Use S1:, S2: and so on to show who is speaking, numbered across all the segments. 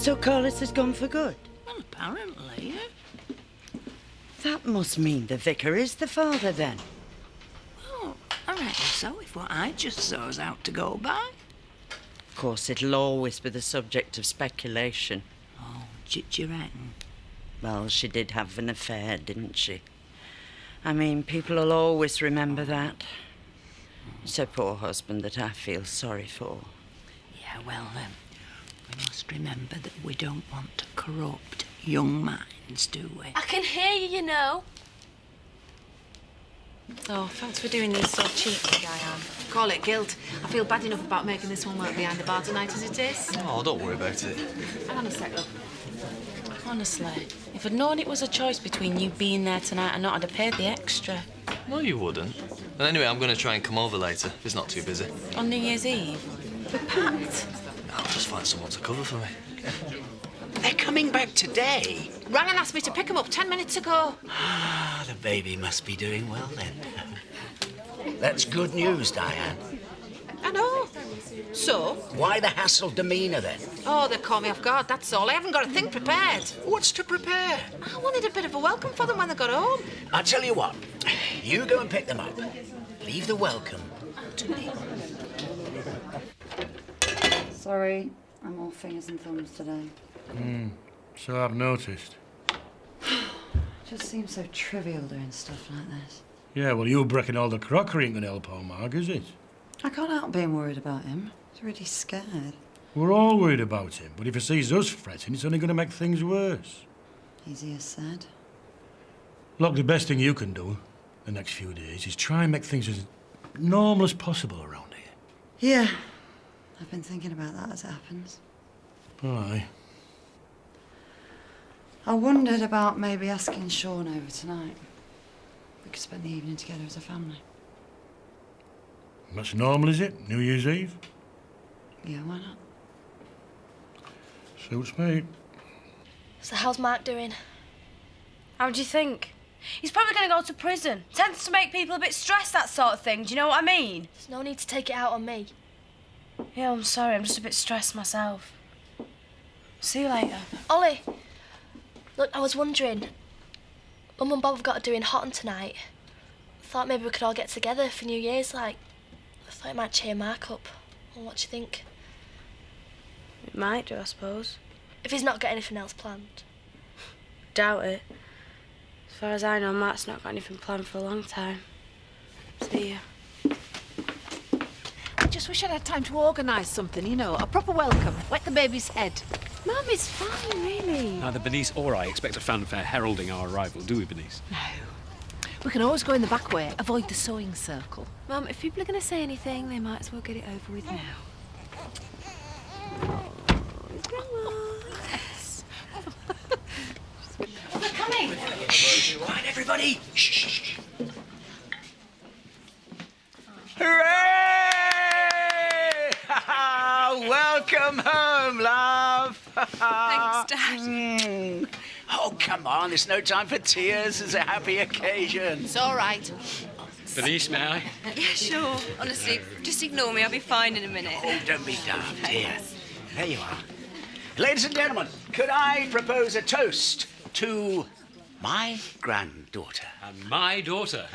S1: So Corliss has gone for good?
S2: Well, apparently, yeah.
S1: That must mean the vicar is the father, then.
S2: Oh, I reckon so, if what I just saw's out to go by.
S1: Of course, it'll always be the subject of speculation.
S2: Oh, do you reckon?
S1: Well, she did have an affair, didn't she? I mean, people will always remember that. It's her poor husband that I feel sorry for.
S2: Yeah, well, we must remember that we don't want to corrupt young minds, do we?
S3: I can hear you, you know.
S4: Oh, thanks for doing these so cheaply, Diane. Call it guilt. I feel bad enough about making this one work behind the bar tonight as it is.
S5: Oh, don't worry about it.
S4: Hang on a sec, look.
S6: Honestly, if I'd known it was a choice between you being there tonight and not, I'd have paid the extra.
S5: No, you wouldn't. And anyway, I'm going to try and come over later, if it's not too busy.
S6: On New Year's Eve? We're packed.
S5: I'll just find someone to cover for me.
S2: They're coming back today.
S4: Rang and asked me to pick him up 10 minutes ago.
S2: Ah, the baby must be doing well, then. That's good news, Diane.
S4: I know. So?
S2: Why the hassled demeanour, then?
S4: Oh, they caught me off guard, that's all. I haven't got a thing prepared.
S2: What's to prepare?
S4: I wanted a bit of a welcome for them when they got home.
S2: I'll tell you what. You go and pick them up. Leave the welcome to me.
S7: Sorry, I'm all fingers and thumbs today.
S8: So I've noticed.
S7: It just seems so trivial doing stuff like this.
S8: Yeah, well, you breaking all the crockery ain't gonna help old Mark, is it?
S7: I can't help being worried about him. He's really scared.
S8: We're all worried about him, but if he sees us fretting, it's only gonna make things worse.
S7: Easier said.
S8: Look, the best thing you can do the next few days is try and make things as normal as possible around here.
S7: Yeah, I've been thinking about that as it happens.
S8: Aye.
S7: I wondered about maybe asking Sean over tonight. We could spend the evening together as a family.
S8: That's normal, is it? New Year's Eve?
S7: Yeah, why not?
S8: Suits me.
S3: So how's Mark doing? How do you think? He's probably going to go to prison. Tends to make people a bit stressed, that sort of thing. Do you know what I mean? There's no need to take it out on me. Yeah, I'm sorry. I'm just a bit stressed myself. See you later. Ollie, look, I was wondering. Mum and Bob have got a doing hot tonight. Thought maybe we could all get together for New Year's, like. I thought it might cheer Mark up. Well, what do you think?
S6: It might do, I suppose.
S3: If he's not got anything else planned.
S6: Doubt it. As far as I know, Mark's not got anything planned for a long time. See ya.
S4: I just wish I'd had time to organise something, you know, a proper welcome. Wet the baby's head.
S6: Mum, it's fine, really.
S9: Neither Bernice or I expect a fanfare heralding our arrival, do we, Bernice?
S4: No. We can always go in the back way, avoid the sewing circle.
S10: Mum, if people are going to say anything, they might as well get it over with now.
S4: Yes.
S2: They're coming! Shh! Quiet, everybody! Shh! Hooray! Welcome home, love!
S10: Thanks, Dad.
S2: Oh, come on, there's no time for tears. It's a happy occasion.
S4: It's all right.
S9: Bernice, may I?
S10: Yeah, sure. Honestly, just ignore me. I'll be fine in a minute.
S2: Oh, don't be daft, dear. There you are. Ladies and gentlemen, could I propose a toast to my granddaughter?
S9: And my daughter.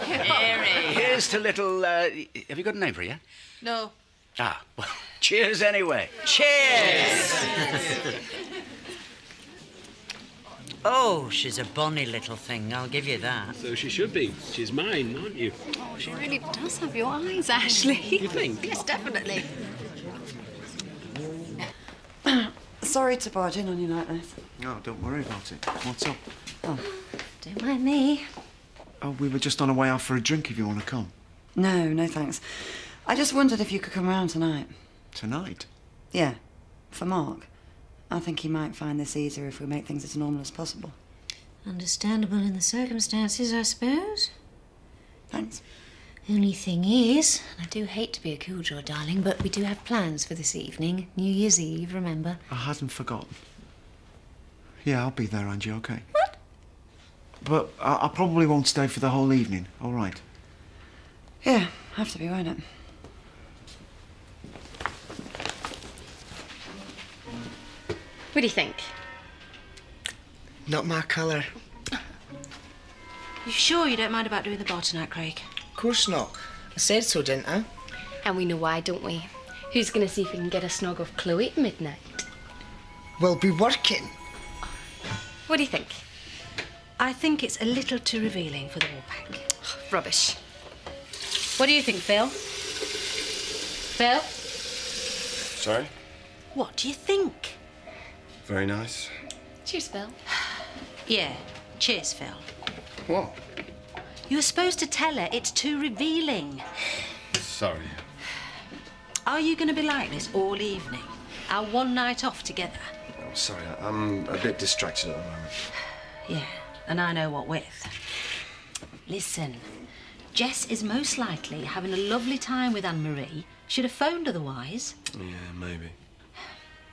S2: Here's to little... have you got a name for her yet?
S4: No.
S2: Ah, well, cheers anyway. Cheers!
S1: Oh, she's a bonny little thing, I'll give you that.
S9: So she should be. She's mine, aren't you?
S10: Oh, she really does have your eyes, Ashley.
S9: You think?
S4: Yes, definitely.
S7: Sorry to barge in on you like this.
S11: No, don't worry about it. What's up?
S7: Oh, don't mind me.
S11: Oh, we were just on our way out for a drink if you want to come.
S7: No, thanks. I just wondered if you could come round tonight.
S11: Tonight?
S7: Yeah, for Mark. I think he might find this easier if we make things as normal as possible.
S12: Understandable in the circumstances, I suppose.
S7: Thanks.
S12: Only thing is, I do hate to be a killjoy, darling, but we do have plans for this evening. New Year's Eve, remember?
S11: I hadn't forgotten. Yeah, I'll be there, Angie, OK?
S12: What?
S11: But I probably won't stay for the whole evening, all right?
S7: Yeah, have to be, won't it?
S6: What do you think?
S13: Not my colour.
S12: You sure you don't mind about doing the bar tonight, Craig?
S13: Of course not. I said so, didn't I?
S6: And we know why, don't we? Who's going to see if we can get a snog of Chloe at midnight?
S13: We'll be working.
S6: What do you think?
S12: I think it's a little too revealing for the war pack.
S6: Rubbish. What do you think, Phil? Phil?
S11: Sorry?
S12: What do you think?
S11: Very nice.
S6: Cheers, Phil.
S12: Yeah, cheers, Phil.
S11: What?
S12: You were supposed to tell her it's too revealing.
S11: Sorry.
S12: Are you going to be like this all evening? Our one night off together?
S11: I'm sorry, I'm a bit distracted at the moment.
S12: Yeah, and I know what with. Listen, Jess is most likely having a lovely time with Anne-Marie. Should have phoned otherwise.
S11: Yeah, maybe.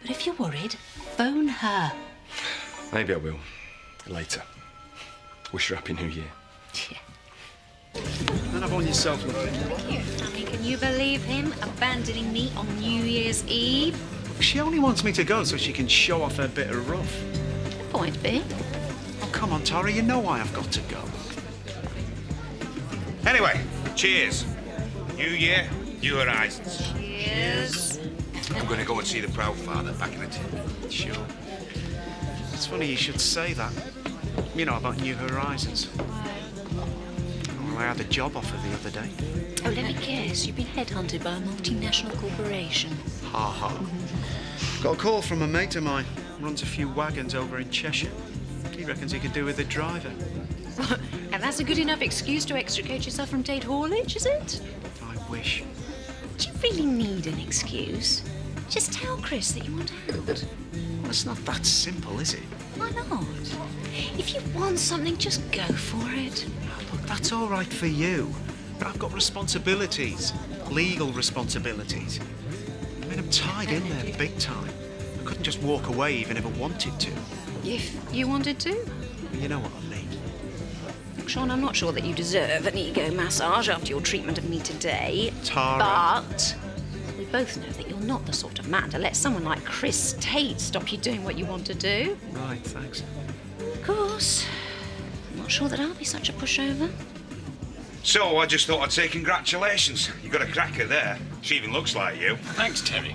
S12: But if you're worried, phone her.
S11: Maybe I will. Later. Wish her Happy New Year.
S12: Yeah.
S9: And up on yourself, lovely.
S12: I mean, can you believe him abandoning me on New Year's Eve?
S9: She only wants me to go so she can show off her bit of rough.
S12: Point be.
S9: Oh, come on, Tara, you know why I've got to go.
S14: Anyway, cheers. New year, new horizons.
S12: Cheers.
S14: I'm going to go and see the proud father back in the tin.
S9: Sure. It's funny you should say that. You know, about New Horizons. Well, I had a job offer the other day.
S12: Oh, let me guess. You've been headhunted by a multinational corporation.
S9: Ha ha. Got a call from a mate of mine. Runs a few wagons over in Cheshire. He reckons he could do with a driver.
S12: And that's a good enough excuse to extricate yourself from date haulage, is it?
S9: I wish.
S12: Do you really need an excuse? Just tell Chris that you want out.
S9: Well, it's not that simple, is it?
S12: Why not? If you want something, just go for it.
S9: Look, that's all right for you. But I've got responsibilities. Legal responsibilities. I mean, I'm tied in there big time. I couldn't just walk away even if I wanted to.
S12: If you wanted to.
S9: You know what I mean.
S12: Sean, I'm not sure that you deserve an ego massage after your treatment of me today.
S9: Tara.
S12: But we both know that you're not the sort of man to let someone like Chris Tate stop you doing what you want to do.
S9: Right, thanks.
S12: Of course. I'm not sure that I'll be such a pushover.
S14: So, I just thought I'd say congratulations. You got a cracker there. She even looks like you.
S9: Thanks, Terry.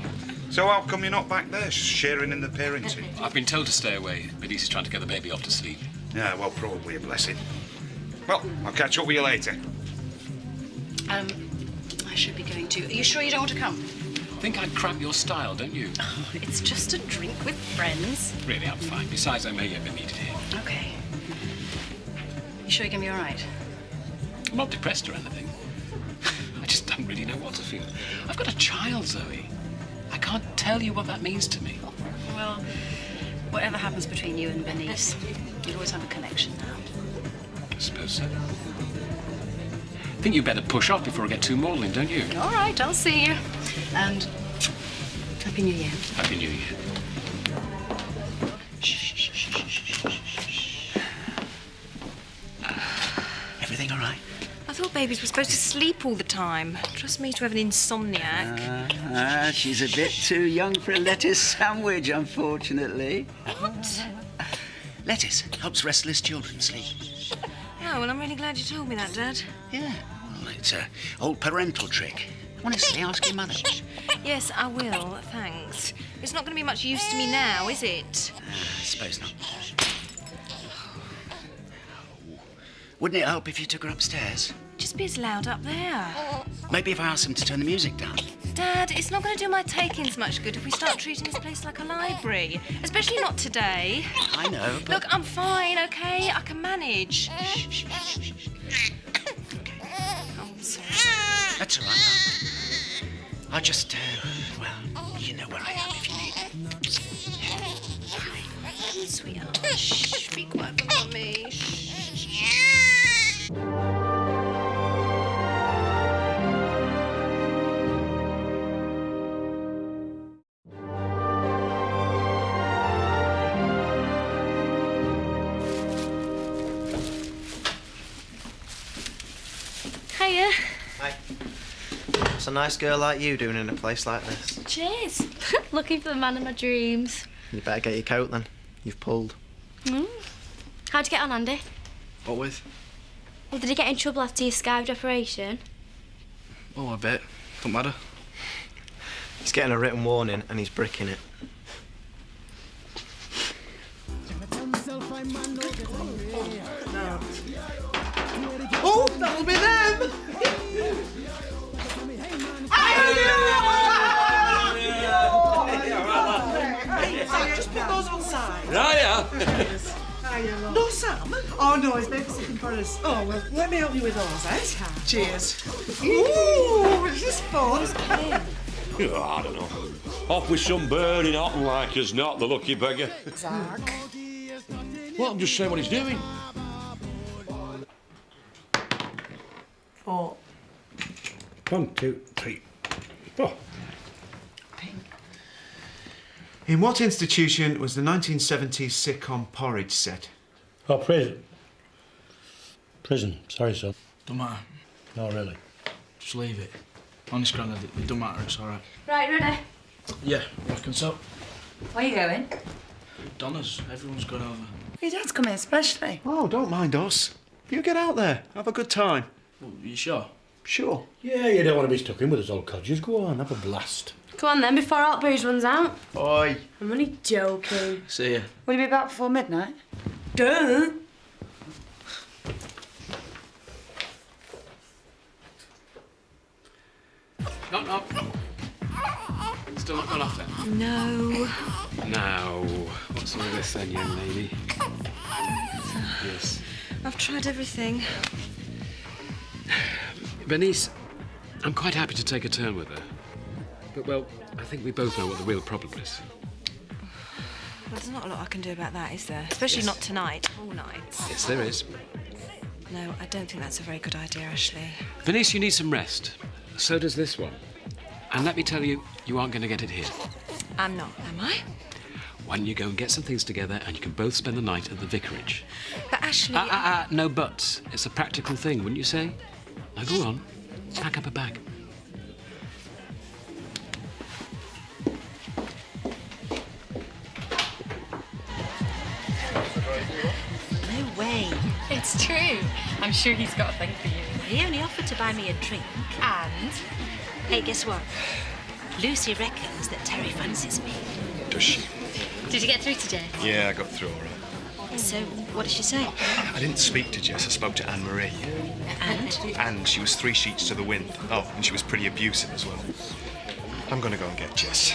S14: So how come you're not back there, sharing in the parenting?
S9: I've been told to stay away. Denise is trying to get the baby off to sleep.
S14: Yeah, well, probably a blessing. Well, I'll catch up with you later.
S12: I should be going to. Are you sure you don't want to come?
S9: I think I'd cramp your style, don't you?
S12: Oh, it's just a drink with friends.
S9: Really, I'm fine. Besides, I may have been needed here.
S12: Okay. You sure you're going to be all right?
S9: I'm not depressed or anything. I just don't really know what to feel. I've got a child, Zoe. I can't tell you what that means to me.
S12: Well, whatever happens between you and Bernice, you always have a connection now.
S9: I suppose so. I think you better push off before I get too maudlin, don't you?
S12: All right, I'll see you. And Happy New Year.
S9: Happy New Year.
S2: Everything all right?
S10: I thought babies were supposed to sleep all the time. Trust me to have an insomniac.
S2: She's a bit too young for a lettuce sandwich, unfortunately.
S10: What?
S2: Lettuce helps restless children sleep.
S10: Oh, well, I'm really glad you told me that, Dad.
S2: Yeah, well, it's an old parental trick. Honestly, ask your mother.
S10: Yes, I will, thanks. It's not going to be much use to me now, is it?
S2: I suppose not. Wouldn't it help if you took her upstairs?
S10: Just be as loud up there.
S2: Maybe if I asked them to turn the music down.
S10: Dad, it's not going to do my takings much good if we start treating this place like a library. Especially not today.
S2: I know, but...
S10: Look, I'm fine, OK? I can manage.
S2: Shh. Okay.
S10: Oh, sorry.
S2: That's all right. I'll just, well, you know where I am if you need it.
S10: Sweetheart. Shh, be quiet for Mummy.
S6: Hiya.
S13: Hi. What's a nice girl like you doing in a place like this?
S6: Cheers. Looking for the man of my dreams.
S15: You better get your coat then. You've pulled.
S6: How'd you get on, Andy?
S11: What with?
S6: Well, did you get in trouble after your skived operation?
S11: Oh, I bet. Don't matter.
S15: He's getting a written warning and he's bricking it.
S16: Oh, that'll be them! Just put those on side.
S17: Yeah.
S16: No, Sam? Oh, no, he's babysitting for us. Oh, well, let me help you with those, eh? Cheers. Ooh, this is fun.
S17: Oh, I don't know. Off with some burning hot and like as not, the lucky beggar.
S16: Zach.
S17: Well, I'm just saying what he's doing.
S16: 4.
S8: 1, 2, 3. Oh.
S9: In what institution was the 1970s sitcom Porridge set?
S8: Oh, prison. Prison. Sorry, son.
S18: Don't matter.
S8: No, really.
S18: Just leave it. Honest, Grandad, it don't matter, it's all right.
S6: Right, ready?
S18: Yeah, reckon so.
S7: Where are you going?
S18: Donna's, everyone's gone over.
S7: Your dad's coming especially.
S9: Oh, don't mind us. You get out there. Have a good time.
S18: Well, you sure?
S9: Sure.
S8: Yeah, you don't want to be stuck in with us old codgers. Go on, have a blast.
S6: Come on then, before Hot Booze runs out.
S9: Oi.
S6: I'm only joking.
S18: See ya.
S7: Will you be back before midnight?
S6: Duh.
S11: Knock, knock. Still not gone off then?
S10: No.
S11: Now, what's all this then, young lady? Yes.
S10: I've tried everything.
S11: Bernice, I'm quite happy to take a turn with her. But, well, I think we both know what the real problem is.
S10: Well, there's not a lot I can do about that, is there? Especially not tonight. All nights.
S11: Yes, there is.
S10: No, I don't think that's a very good idea, Ashley.
S11: Bernice, you need some rest. So does this one. And let me tell you, you aren't going to get it here.
S10: I'm not, am I?
S11: Why don't you go and get some things together and you can both spend the night at the vicarage?
S10: But Ashley...
S11: No buts. It's a practical thing, wouldn't you say? Now go on, pack up a bag.
S12: No way.
S19: It's true. I'm sure he's got a thing for you.
S12: He only offered to buy me a drink.
S19: And?
S12: Hey, guess what? Lucy reckons that Terry fancies me.
S11: Does she?
S19: Did you get through today?
S11: Yeah, I got through all right.
S12: So, what did she say?
S11: I didn't speak to Jess, I spoke to Anne-Marie.
S12: And?
S11: And she was 3 sheets to the wind. Oh, and she was pretty abusive as well. I'm gonna go and get Jess.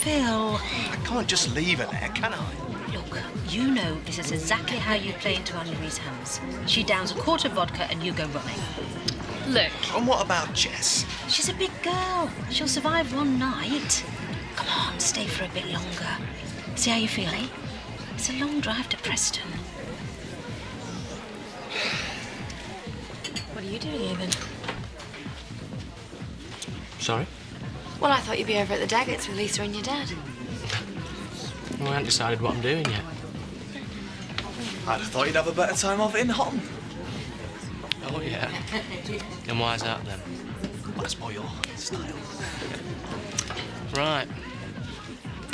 S12: Phil.
S11: I can't just leave her there, can I?
S12: Look, you know this is exactly how you play into Anne-Marie's hands. She downs a quart of vodka and you go running.
S19: Look.
S11: And what about Jess?
S12: She's a big girl. She'll survive one night. Come on, stay for a bit longer. See how you're feeling? It's a long drive to Preston.
S3: What are you doing here, then?
S5: Sorry?
S3: Well, I thought you'd be over at the Daggett's with Lisa and your dad.
S5: Well, I haven't decided what I'm doing yet.
S20: I'd have thought you'd have a better time off in Hotton.
S5: Oh, yeah? And why's that, then?
S20: Well, that's more your style.
S5: Right.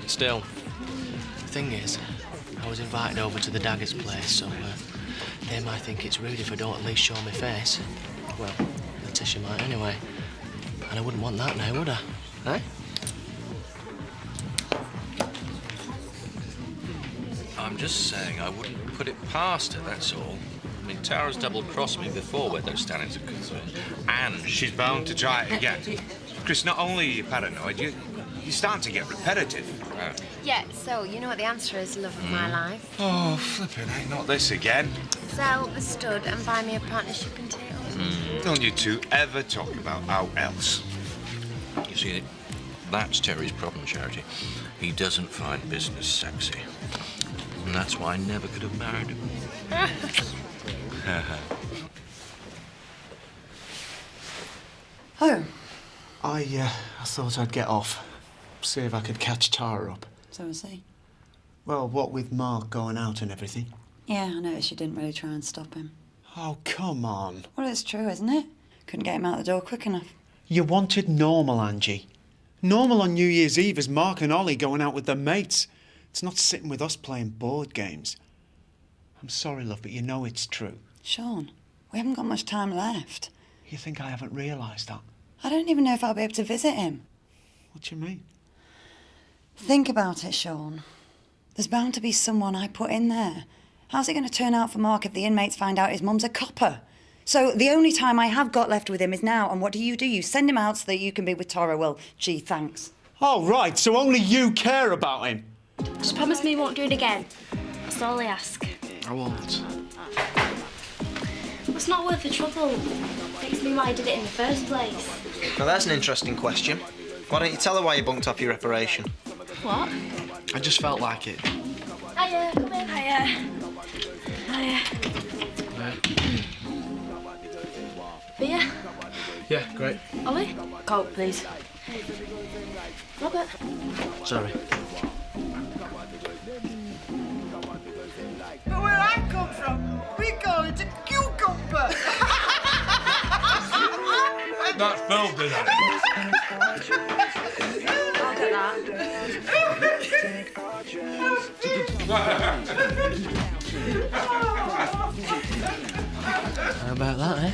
S5: Still, the thing is, I was invited over to the Daggett's place, so they might think it's rude if I don't at least show my face. Well, Letitia might anyway. And I wouldn't want that now, would I? Eh?
S21: I'm just saying I wouldn't put it past her, that's all. I mean, Tara's double-crossed me before where those standards are concerned.
S14: And she's bound to try it again. Chris, not only are you paranoid, you're starting to get repetitive.
S22: Yeah, so you know what the answer is, love of my life.
S14: Oh, flippin' ain't not this again.
S22: Sell the stud and buy me a partnership in tails.
S14: Don't you two ever talk about how else.
S21: You see, that's Terry's problem, Charity. He doesn't find business sexy. And that's why I never could have married him.
S7: Oh.
S9: I thought I'd get off. See if I could catch Tara up.
S7: So was he.
S9: Well, what with Mark going out and everything.
S7: Yeah, I noticed you didn't really try and stop him.
S9: Oh, come on.
S7: Well, it's true, isn't it? Couldn't get him out the door quick enough.
S9: You wanted normal, Angie. Normal on New Year's Eve is Mark and Ollie going out with their mates. It's not sitting with us playing board games. I'm sorry, love, but you know it's true.
S7: Sean, we haven't got much time left.
S9: You think I haven't realised that?
S7: I don't even know if I'll be able to visit him.
S9: What do you mean?
S7: Think about it, Sean. There's bound to be someone I put in there. How's it going to turn out for Mark if the inmates find out his mum's a copper? So the only time I have got left with him is now, and what do? You send him out so that you can be with Tara. Well, gee, thanks.
S9: Oh, right, so only you care about him?
S3: Just promise me you won't do it again. That's all I ask.
S18: I won't.
S3: It's not worth the trouble. Makes me why I did it in the first place.
S15: Now, that's an interesting question. Why don't you tell her why you bunked off your reparation?
S3: What?
S18: I just felt like it.
S3: Hiya, come in. Hiya. Beer?
S18: Yeah, great.
S3: Ollie? Coke, please. Robert?
S18: Sorry.
S16: But where I come from, we call it a cucumber.
S17: That's Phil, did it?
S3: I'll get that.
S5: How about that, eh?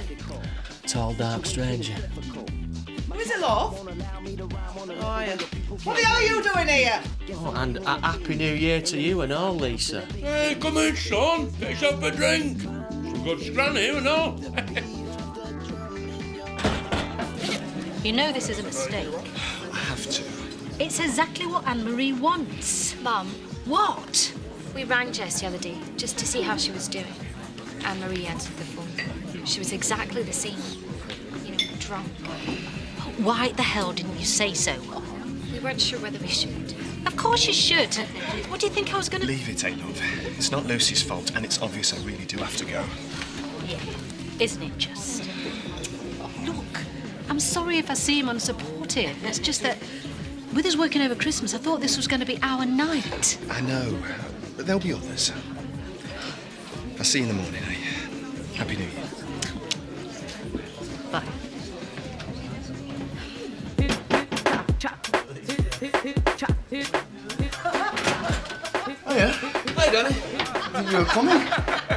S5: Tall, dark stranger.
S16: Who is it, love? Oh, yeah. What the hell are you doing here?
S5: Oh, and a happy new year to you and all, Lisa.
S17: Hey, come in, son. Get yourself a drink. Some good scran here and all.
S12: You know this is a mistake.
S20: I have to.
S12: It's exactly what Anne-Marie wants.
S3: Mum,
S12: What?
S3: we rang Jess the other day just to see how she was doing. Anne-Marie answered the phone. She was exactly the same. You know, drunk.
S12: Why the hell didn't you say so?
S3: We weren't sure whether we should.
S12: Of course you should. What do you think I was going to...
S20: Leave it, love. It's not Lucy's fault, and it's obvious I really do have to go.
S12: Yeah, isn't it just? Look, I'm sorry if I seem unsupportive. It's just that with us working over Christmas, I thought this was going to be our night.
S20: I know, but there'll be others. I'll see you in the morning, eh? Happy New Year.
S12: Bye.
S20: Oh, yeah? Hey, Danny. You were coming?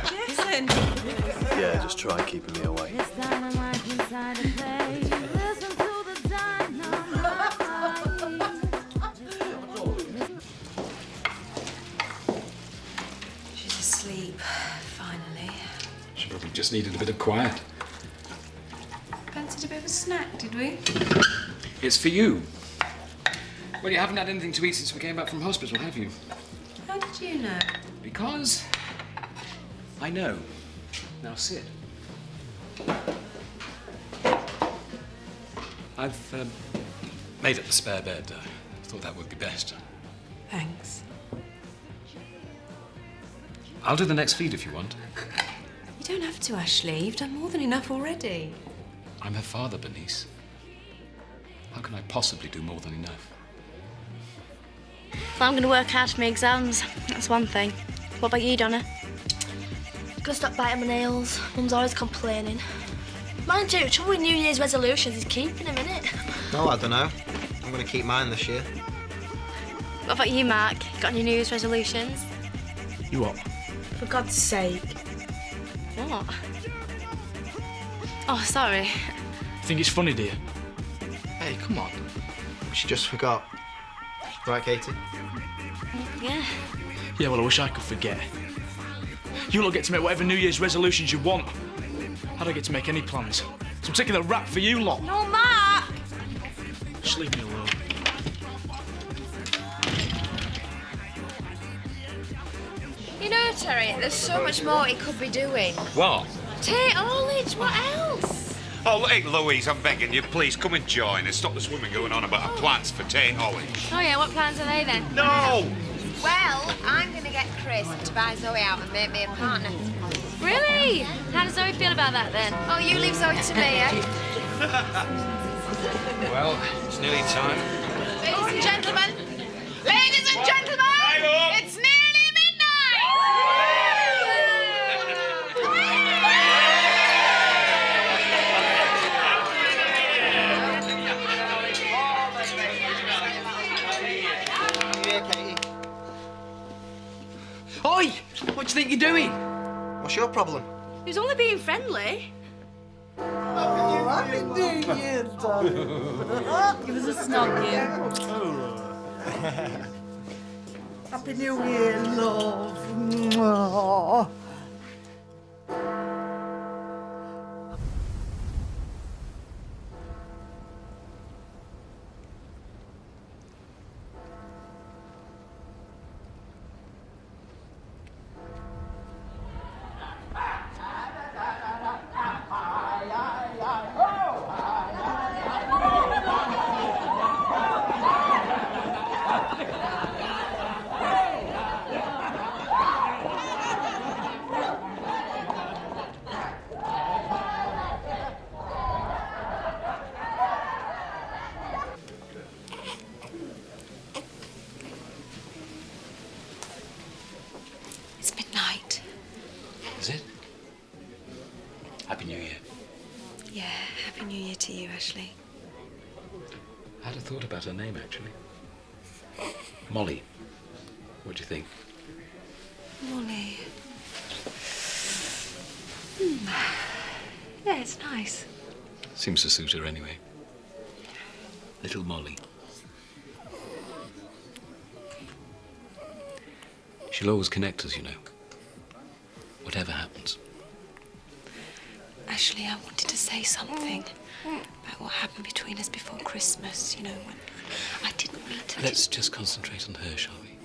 S16: Jason.
S20: Yeah, just try keeping me away.
S10: She's asleep, finally.
S11: She probably just needed a bit of quiet.
S10: Fancied a bit of a snack, did we?
S11: It's for you. Well, you haven't had anything to eat since we came back from hospital, have you?
S10: How did you know?
S11: Because I know. Now sit. I've made up the spare bed. I thought that would be best.
S10: Thanks.
S11: I'll do the next feed if you want.
S10: You don't have to, Ashley. You've done more than enough already.
S11: I'm her father, Bernice. How can I possibly do more than enough?
S3: Well, I'm going to work hard for my exams. That's one thing. What about you, Donna? Gotta stop biting my nails. Mum's always complaining. Mine too. Trouble with New Year's resolutions is keeping them, innit?
S15: No, I don't know. I'm going to keep mine this year.
S3: What about you, Mark? Got any New Year's resolutions?
S18: You what?
S3: For God's sake. What? Oh, sorry.
S18: Think it's funny, dear?
S15: Hey, come on. She just forgot. Right, Katie?
S3: Yeah.
S18: Yeah, well, I wish I could forget. You lot get to make whatever New Year's resolutions you want. I don't get to make any plans. So I'm taking the rap for you lot.
S3: No, Mark!
S18: Just leave me alone.
S22: You know, Terry, there's so much more he could be doing.
S14: What?
S22: Tate Haulage, what else?
S14: Oh, hey, Louise, I'm begging you, please come and join us. Stop this woman going on about her plans for Tate Haulage.
S22: Oh, yeah, what plans are they then?
S14: No!
S22: Well, I'm going to get Chris to buy Zoe out and make me a partner.
S3: Really? How does Zoe feel about that, then?
S22: Oh, you leave Zoe to me, eh?
S14: Well, it's nearly time.
S22: Ladies and gentlemen! Ladies and gentlemen! It's nearly midnight!
S18: you doing?
S15: What's your problem?
S6: He was only being friendly.
S16: Oh, happy New Year, darling.
S19: Give us a snog, you.
S16: Happy New Year, love. Mwah.
S12: It's midnight.
S11: Is it? Happy New Year.
S12: Yeah, Happy New Year to you, Ashley.
S11: I had a thought about her name, actually. Molly. What do you think?
S12: Molly. Yeah, it's nice.
S11: Seems to suit her anyway. Little Molly. She'll always connect us, you know. Whatever happens.
S12: Ashley, I wanted to say something about what happened between us before Christmas, you know, when I didn't mean to...
S11: Let's just concentrate on her, shall we?